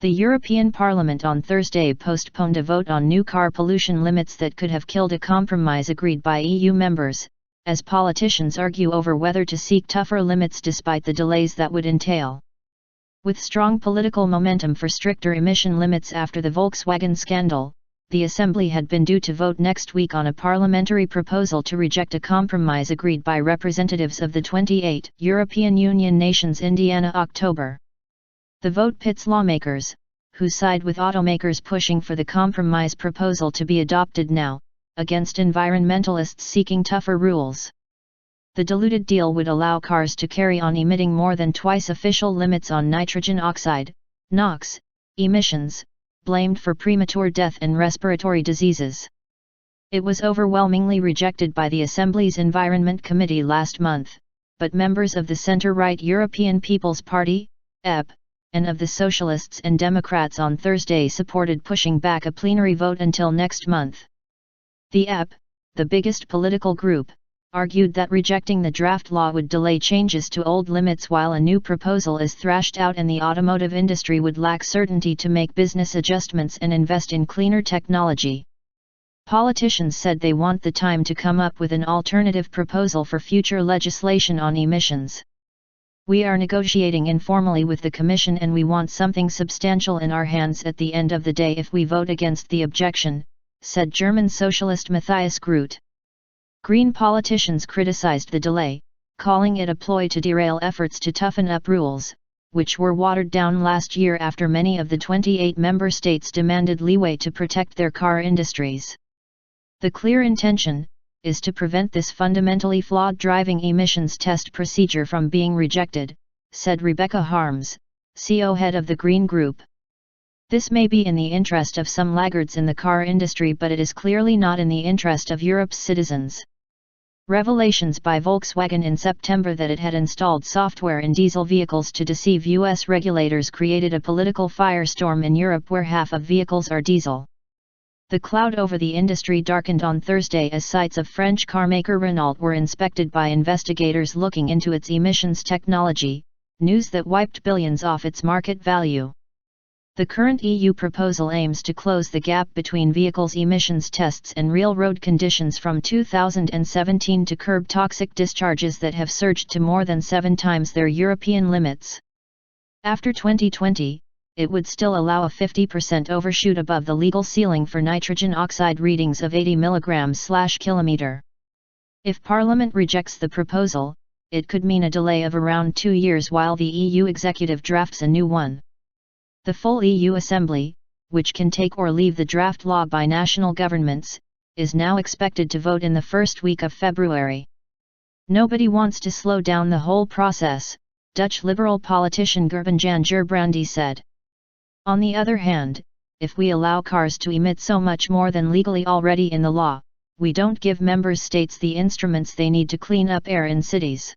The European Parliament on Thursday postponed a vote on new car pollution limits that could have killed a compromise agreed by EU members, as politicians argue over whether to seek tougher limits despite the delays that would entail. With strong political momentum for stricter emission limits after the Volkswagen scandal, the Assembly had been due to vote next week on a parliamentary proposal to reject a compromise agreed by representatives of the 28 European Union nations in October. The vote pits lawmakers, who side with automakers pushing for the compromise proposal to be adopted now, against environmentalists seeking tougher rules. The diluted deal would allow cars to carry on emitting more than twice official limits on nitrogen oxide, NOx, emissions, blamed for premature death and respiratory diseases. It was overwhelmingly rejected by the Assembly's Environment Committee last month, but members of the centre-right European People's Party, EP, and of the Socialists and Democrats on Thursday supported pushing back a plenary vote until next month. The EP, the biggest political group, argued that rejecting the draft law would delay changes to old limits while a new proposal is thrashed out and the automotive industry would lack certainty to make business adjustments and invest in cleaner technology. Politicians said they want the time to come up with an alternative proposal for future legislation on emissions. "We are negotiating informally with the Commission and we want something substantial in our hands at the end of the day if we vote against the objection," said German socialist Matthias Groot. Green politicians criticized the delay, calling it a ploy to derail efforts to toughen up rules, which were watered down last year after many of the 28 member states demanded leeway to protect their car industries. "The clear intention is to prevent this fundamentally flawed driving emissions test procedure from being rejected," said Rebecca Harms, CO head of the Green Group. "This may be in the interest of some laggards in the car industry, but it is clearly not in the interest of Europe's citizens." Revelations by Volkswagen in September that it had installed software in diesel vehicles to deceive US regulators created a political firestorm in Europe where half of vehicles are diesel. The cloud over the industry darkened on Thursday as sites of French carmaker Renault were inspected by investigators looking into its emissions technology, news that wiped billions off its market value. The current EU proposal aims to close the gap between vehicles' emissions tests and real road conditions from 2017 to curb toxic discharges that have surged to more than 7 times their European limits. After 2020, it would still allow a 50% overshoot above the legal ceiling for nitrogen oxide readings of 80 mg/km. If Parliament rejects the proposal, it could mean a delay of around 2 years while the EU executive drafts a new one. The full EU Assembly, which can take or leave the draft law by national governments, is now expected to vote in the first week of February. "Nobody wants to slow down the whole process," Dutch liberal politician Gerben-Jan Gerbrandy said. "On the other hand, if we allow cars to emit so much more than legally already in the law, we don't give member states the instruments they need to clean up air in cities."